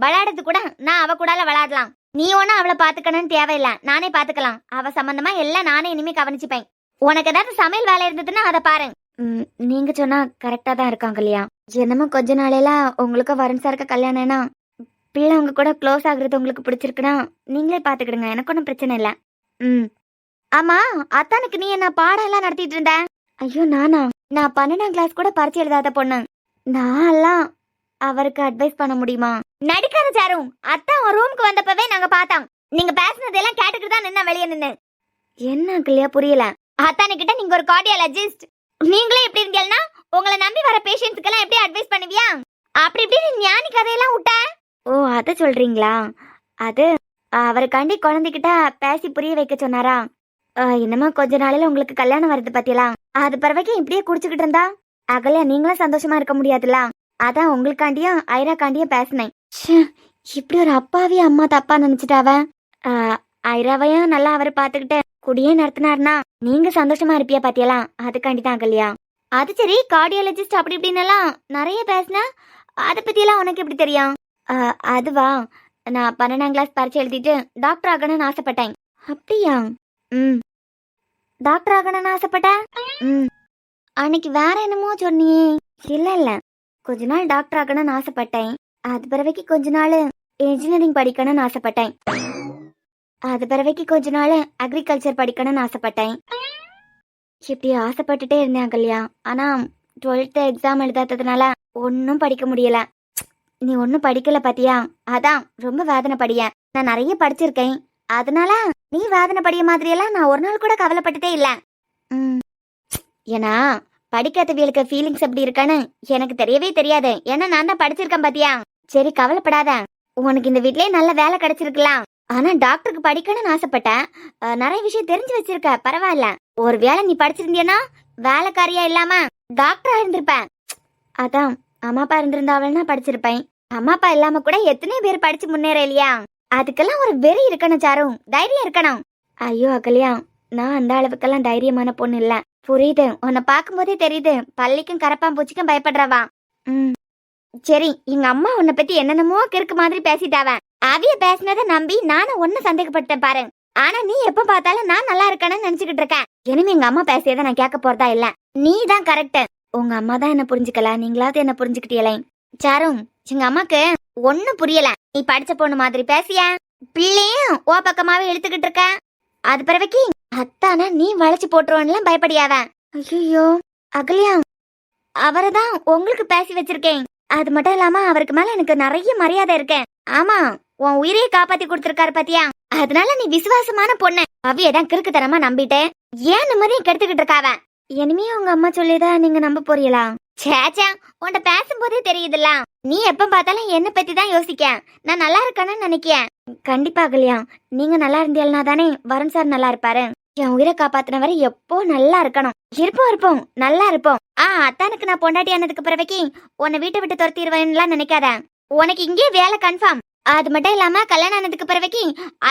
Speaker 3: விளையாடுறது கூட நான் அவ கூடால விளையாடலாம். நீ ஒன்னும் அவளை பாத்துக்கணும்னு தேவையில்ல, நானே பாத்துக்கலாம். அவ சம்பந்தமா எல்லாம் நானே இனிமே கவனிச்சுப்பேன். உனக்கு ஏதாவது சமையல் வேலை இருந்ததுன்னா அதை பாரு. நீங்க சொன்னா கரெக்டா தான் இருக்காங்க இல்லையா? என்னமோ கொஞ்ச நாளையில உங்களுக்கு வருண் சாருக்கு கல்யாணம்னா பிள்ளை உங்க கூட க்ளோஸ் ஆகுறது உங்களுக்கு பிடிச்சிருக்குன்னா நீங்களே பாத்துக்கிடுங்க, எனக்கு ஒன்றும் பிரச்சனை இல்லை. ஆமா, அத்தானுக்கு நீ என்ன பாடம் எல்லாம் நடத்திட்டு இருந்த? ஐயோ நானா? நான் 12ஆம் கிளாஸ் கூட பரிச்சு எழுதாத பொண்ணு. நான் எல்லாம் அவருக்கு அட்வைஸ் பண்ண முடியுமா? நடிக்காத சாரு. அத்தான் உன் ரூமுக்கு வந்தப்பவே நாங்க பார்த்தோம். நீங்க பேசுனதெல்லாம் கேட்டுக்கிட்டு தான் நின்ன வெளியே நின்னு. என்ன இல்லையா? புரியல. அத்தானுக்கிட்ட நீங்க ஒரு கார்டியாலஜிஸ்ட், நீங்களே எப்படி இருந்தீங்கன்னா உங்களை நம்பி வர பேஷண்ட்ஸ்க்கு எல்லாம் எப்படி அட்வைஸ் பண்ணுவியா? அப்படி இப்படி ஞானி கதையெல்லாம் விட்ட. ஓ, அத சொல்றீங்களா? அது அவருக்காண்டி குழந்தைகிட்ட பேசி புரிய வைக்க சொன்னாரா? என்னமா கொஞ்ச நாளையில உங்களுக்கு கல்யாணம் வருது பத்தியலாம், அது பிறவைக்கு இப்படியே குடிச்சுக்கிட்டு இருந்தா அகல்யா நீங்களும் சந்தோஷமா இருக்க முடியாதுல்ல. அதான் உங்களுக்காண்டியும் ஐராக்காண்டியும் பேசினேன். இப்படி ஒரு அப்பாவி அம்மா தப்பா நினைச்சிட்டாவ. ஐராவையும் நல்லா அவரை பாத்துக்கிட்டு குடியே நடத்தினார்னா நீங்க சந்தோஷமா இருப்பியா பாத்தியலாம், அதுக்காண்டி தான் அகல்யா. அது சரி, கார்டியாலஜிஸ்ட் அப்படி இப்படின்னு எல்லாம் நிறைய பேசினா அதை பத்தியெல்லாம் உனக்கு எப்படி தெரியும்? அதுவா, நான் 12ஆம் கிளாஸ் பரிச்சு எழுதிட்டு டாக்டர் ஆகணும்னு ஆசைப்பட்டேன். அப்படியா? டாக்டர் ஆகணும்னு ஆசைப்பட்டேன். அன்னைக்கு வேற என்னமோ சொன்னியே? இல்ல, கொஞ்ச நாள் டாக்டர் ஆகணும்னு ஆசைப்பட்டேன். அது பிறவைக்கு கொஞ்ச நாள் இன்ஜினியரிங் படிக்கணும்னு ஆசைப்பட்டேன். அது பிறவைக்கு கொஞ்ச நாள் அக்ரிகல்ச்சர் படிக்கணும்னு ஆசைப்பட்டேன். இப்படி ஆசைப்பட்டுட்டே இருந்தேன் கல்யா. ஆனா 12th எக்ஸாம் எழுதாததுனால ஒன்னும் படிக்க முடியல. நீ ஒன்னும் படிக்கல பாத்தியா? அதான் ரொம்ப வேதனை படிய. நான் நிறைய படிச்சிருக்கேன், அதனால நீ வேதனை படிய மாதிரியெல்லாம் நான் ஒரு நாள் கூட கவலைப்பட்டுட்டே இல்ல. ஏன்னா படிக்காதவியலுக்கு ஃபீலிங்ஸ் எப்படி இருக்கான்னு எனக்கு தெரியவே தெரியாது. ஏன்னா நான் தான் படிச்சிருக்கேன் பாத்தியா. சரி கவலைப்படாத, உனக்கு இந்த வீட்லயே நல்ல வேலை கிடைச்சிருக்கலாம். ஆனா டாக்டருக்கு படிக்கணும்னு ஆசைப்பட்டேன். நிறைய விஷயம் தெரிஞ்சு வச்சிருக்க, பரவாயில்ல. ஒரு வேளை நீ படிச்சிருந்தியனா வேலைக்காரியா இல்லாம டாக்டரா இருந்திருப்பேன். அதான் அம்மா அப்பா இருந்திருந்தாவளா படிச்சிருப்பேன். அம்மா அப்பா இல்லாம கூட எத்தனை பேர் படிச்சு முன்னேற இல்லையா? அதுக்கெல்லாம் ஒரு வெறி இருக்கணும் சாரு, தைரியம் இருக்கணும். ஐயோ அகல்யா, நான் அந்த அளவுக்கெல்லாம் தைரியமான பொண்ணு இல்ல. புரியுது, உன்னை பார்க்கும் போதே தெரியுது பள்ளிக்கும் கரப்பாம்பூச்சிக்கும் பயப்படுறவா. சரி, எங்க அம்மா உன்னை பத்தி என்னென்னமோ கிறுக்கு மாதிரி பேசிட்டாவ. அவிய பேசினதை நம்பி நானும் ஒன்னு சந்தேகப்பட்டேன் பாரு. ஆனா நீ எப்ப பார்த்தாலும் நான் நல்லா இருக்கேன்னு நினைச்சுக்கிட்டு இருக்கேன். இனிமே எங்க அம்மா பேசியதை நான் கேட்க போறதா இல்ல. நீ தான் கரெக்ட். உங்க அம்மா தான் என்ன புரிஞ்சுக்கல, நீங்களாவது என்ன புரிஞ்சுக்கிட்டீங்களே. சாரும், எங்க அம்மாக்கு ஒன்னும் புரியல. நீ படிச்ச பொண்ணு மாதிரி பேசிய, பிள்ளையும் ஓ பக்கமாவே இழுத்துக்கிட்டு இருக்க. அது பிறவைக்கு அத்தானா நீ வளைச்சு போட்டுருவான்லாம் பயப்படியாவ. ஐயோ அகல்யா, அவரைதான் உங்களுக்கு பேசி வச்சிருக்கேன். அது மட்டும் இல்லாம அவருக்கு மேல எனக்கு நிறைய மரியாதை இருக்கேன். ஆமா, உன் உயிரையே காப்பாத்தி கொடுத்திருக்காரு பாத்தியா. அதனால நீ விசுவாசமான பொண்ணு. அவியதான் கிறுக்குத்தனமா நம்பிட்டேன். ஏன் நிம்மதியை கெடுத்துக்கிட்டு இருக்காவ. இனிமே உங்க அம்மா சொல்லிதான் நீங்க நம்ப போறீங்களா? சேச்சா, உன்ட பேசும்போதே தெரியுதுல்ல, நீ எப்ப பார்த்தாலும் என்ன பத்தி தான் யோசிக்க. நான் நல்லா இருக்கேன்னு நினைக்கிறேன். கண்டிப்பா அகல்யா, நீங்க நல்லா இருந்தீங்கன்னா தானே வருண் சார் நல்லா இருப்பாரு. என் உயிரை காப்பாத்தின வரை எப்போ நல்லா இருக்கணும். இருப்போம் நல்லா இருப்போம். அத்தானுக்கு நான் பொண்டாட்டி ஆனதுக்கு பிறவைக்கு உன்னை வீட்டை விட்டு துரத்திடுவேன்லாம் நினைக்காத. உனக்கு இங்கே வேலை கன்ஃபார்ம். அது மட்டும் இல்லாம கல்யாணம் ஆனதுக்கு பிறவைக்கு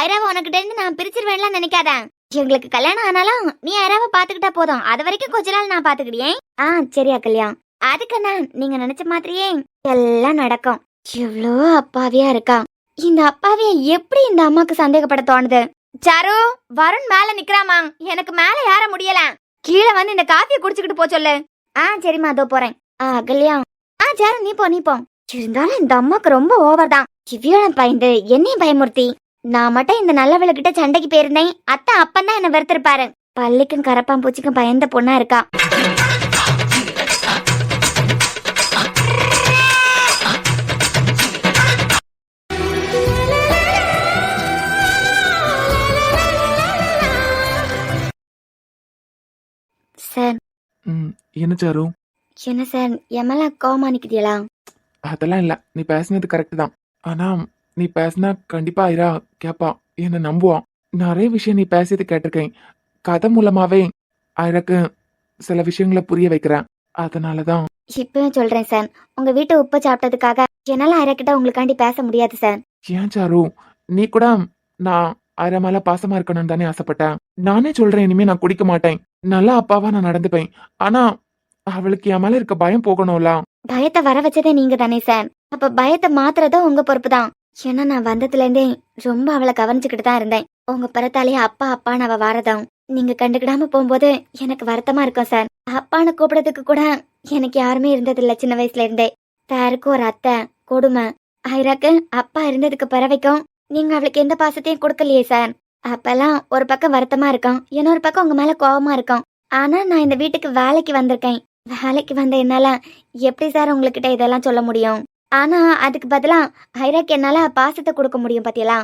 Speaker 3: ஐராவை உனக்கிட்ட இருந்து நான் பிரிச்சிருவேன்லாம் நினைக்காத. எங்களுக்கு கல்யாணம் ஆனாலும் நீ ஐராவை பாத்துக்கிட்டா போதும். அது வரைக்கும் கொஞ்ச நாள் நான் பாத்துக்கிட்டேன். சரி அகல்யா, அதுக்குன்னா நீங்க நினைச்ச மாதிரியே எல்லாம் நடக்கும். எவ்வளோ அப்பாவியா இருக்கா. இந்த அப்பாவிய எப்படி இந்த அம்மாக்கு சந்தேகப்பட தோணுது? சாரு, வருண் மேல நிக்கிறாமா, எனக்கு மேல ஏற முடியல. கீழே வந்து இந்த காஃபியை குடிச்சுக்கிட்டு போ சொல்லு. சரிம்மா, அதோ போறேன். அகல்யா, சாரு நீ போ. இருந்தாலும் இந்த அம்மாக்கு ரொம்ப ஓவர் தான். இவ்வியோட பயந்து என்னையும் பயமுறுத்தி நான் மட்டும் இந்த நல்லவளுக்கிட்ட சண்டைக்கு போயிருந்தேன். அத்தை அப்பந்தான் என்ன வெறுத்திருப்பாரு. பள்ளிக்கும் கரப்பாம்பூச்சிக்கும் பயந்த பொண்ணா இருக்கா. சார்.
Speaker 1: என்ன சாரு?
Speaker 3: என்ன சார், எம்மல கோவமா நிக்கிறீங்களா?
Speaker 1: அதெல்லாம் இல்ல, நீ பேசினது கரெக்ட் தான். ஆனா நீ பேசினா கண்டிப்பா ஐரா கேப்பா, என்ன நம்புவான். நிறைய விஷயம் நீ பேசியது கேட்டிருக்கேன். கதை மூலமாவே ஐராக்கு சில விஷயங்களை புரிய வைக்கிறேன். அதனாலதான்
Speaker 3: இப்பவும் சொல்றேன் சார், உங்க வீட்டை உப்பு சாப்பிட்டதுக்காக என்னால ஐரா கிட்ட உங்களுக்காண்டி பேச முடியாது சார்.
Speaker 1: ஏன் சாரு, நீ கூட நான் ஐரா மேல பாசமா இருக்கணும்னு தானே ஆசைப்பட்டேன். நானே சொல்றேன், இனிமே நான் குடிக்க மாட்டேன், நல்லா அப்பாவா நான் நடந்துப்பேன். ஆனா அவளுக்கு என் மேல இருக்க பயம் போகணும்ல.
Speaker 3: பயத்தை வர வச்சதே நீங்க தானே சார். அப்ப பயத்தை மாத்துறதும் உங்க பொறுப்பு தான். ஏன்னா நான் வந்ததுல இருந்தே ரொம்ப அவளை கவனிச்சுக்கிட்டு தான் இருந்தேன். உங்க பிறத்தாலேயே அப்பா அப்பான்னு அவ வாரதும் நீங்க கண்டுக்கிடாம போகும்போது எனக்கு வருத்தமா இருக்கும் சார். அப்பான்னு கூப்பிடறதுக்கு கூட எனக்கு யாருமே இருந்ததில்ல சின்ன வயசுல இருந்தே. சாருக்கு ஒரு அத்தை, கொடுமை. ஐராக்கு அப்பா இருந்ததுக்கு பிறவைக்கும் நீங்க அவளுக்கு எந்த பாசத்தையும் கொடுக்கலையே சார். அப்பெல்லாம் ஒரு பக்கம் வருத்தமா இருக்கும், இன்னொரு பக்கம் உங்க மேல கோவமா இருக்கும். ஆனா நான் இந்த வீட்டுக்கு வேலைக்கு வந்திருக்கேன். வேலைக்கு வந்த என்னால எப்படி சார் உங்ககிட்ட இதெல்லாம் சொல்ல முடியும்? ஆனா அதுக்கு பதிலா ஐராக்கு என்னால பாசத்தை கொடுக்க முடியும் பாத்தீங்களா?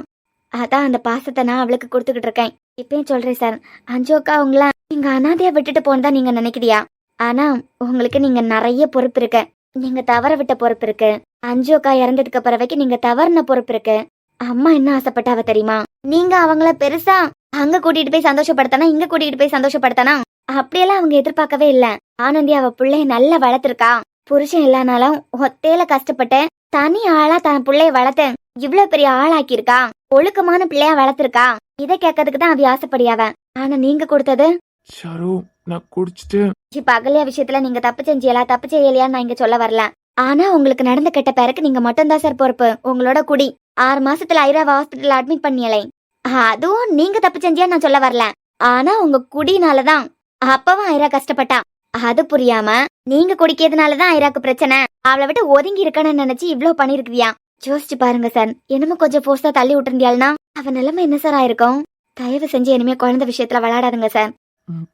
Speaker 3: அதான் அந்த பாசத்தை நான் அவளுக்கு கொடுத்துக்கிட்டு இருக்கேன். இப்பயும் சொல்றேன் சார், அஞ்சு அக்கா உங்கள நீங்க அனாதையா விட்டுட்டு போனதா நீங்க நினைக்கிறியா? ஆனா உங்களுக்கு நீங்க நிறைய பொறுப்பு இருக்கு. நீங்க தவற விட்ட பொறுப்பு இருக்கு. அஞ்சு அக்கா இறந்ததுக்கு பிறவைக்கு நீங்க தவறுன பொறுப்பு இருக்கு. அம்மா என்ன ஆசைப்பட்டாவ தெரியுமா? நீங்க அவங்கள பெருசா அங்க கூட்டிட்டு போய் சந்தோஷப்படுத்தானா, இங்க கூட்டிட்டு போய் சந்தோஷப்படுத்தானா, அப்படியெல்லாம் அவங்க எதிர்பார்க்கவே இல்ல. ஆனந்தி அவ பிள்ளைய நல்லா வளர்த்திருக்கா. புருஷன் இல்லனாலும் ஒத்தையில கஷ்டப்பட்டு தனி ஆளா தன் பிள்ளைய வளர்த்து இவ்வளவு பெரிய ஆளாக்கி இருக்கா. ஒழுக்கமான பிள்ளையா வளர்த்திருக்கா. இதை கேட்கறதுக்கு தான் அவ ஆசைப்படியாவ. ஆனா நீங்க கொடுத்தது
Speaker 1: ஷாரு, நான் குடிச்சிட்டு
Speaker 3: இப்ப அகல்யா விஷயத்துல நீங்க தப்பு செஞ்சியலா தப்பு செய்யலையான்னு நான் இங்க சொல்ல வரல. ஆனா உங்களுக்கு நடந்த கெட்ட பேருக்கு நீங்க மட்டும்தான் சார் பொறுப்பு. உங்களோட குடி 6 மாசத்துல ஐராவ ஹாஸ்பிட்டல் அட்மிட் பண்ணியலை, அதுவும் நீங்க தப்பு செஞ்சியா நான் சொல்ல வரல. ஆனா உங்க குடினாலதான் அப்பவும் ஐரா கஷ்டப்பட்டா. அது புரியாம நீங்க குடிக்கிறதுனாலதான் ஐராக்கு பிரச்சனை, அவளை விட்டு ஒதுங்கி இருக்கணும்னு நினைச்சு இவ்ளோ பண்ணிருக்கியா? யோசிச்சு பாருங்க சார். என்னமோ கொஞ்சம் போர்ஸா தள்ளி விட்டுருந்தியாள்னா அவ நிலைமை என்ன சார் ஆயிருக்கும்? தயவு செஞ்சு இனிமே குழந்தை விஷயத்துல விளையாடாதுங்க சார்.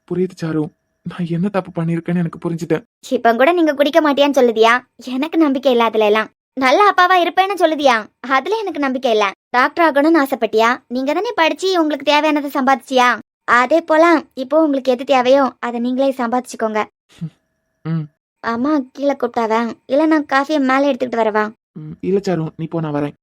Speaker 1: புரியுது சாரு, நான் என்ன தப்பு பண்ணிருக்கேன்னு எனக்கு புரிஞ்சுட்டேன்.
Speaker 3: இப்ப கூட நீங்க குடிக்க மாட்டியான்னு சொல்லுதியா? எனக்கு நம்பிக்கை இல்ல அதுல எல்லாம். நல்ல அப்பாவா இருப்பேன்னு சொல்லுதியா? அதுல எனக்கு நம்பிக்கை இல்ல. டாக்டர் ஆகணும்னு ஆசைப்பட்டியா? நீங்க தானே படிச்சு உங்களுக்கு தேவையானதை சம்பாதிச்சியா? அதே போல இப்போ உங்களுக்கு எது தேவையோ அதை நீங்களே சம்பாதிச்சுக்கோங்க. அம்மா கீழே கூப்பிட்டாவ, இல்ல நான் காஃபியை மேலே எடுத்துக்கிட்டு வரவா?
Speaker 1: இல்ல சாரு, நீ போ, நான் வரேன்.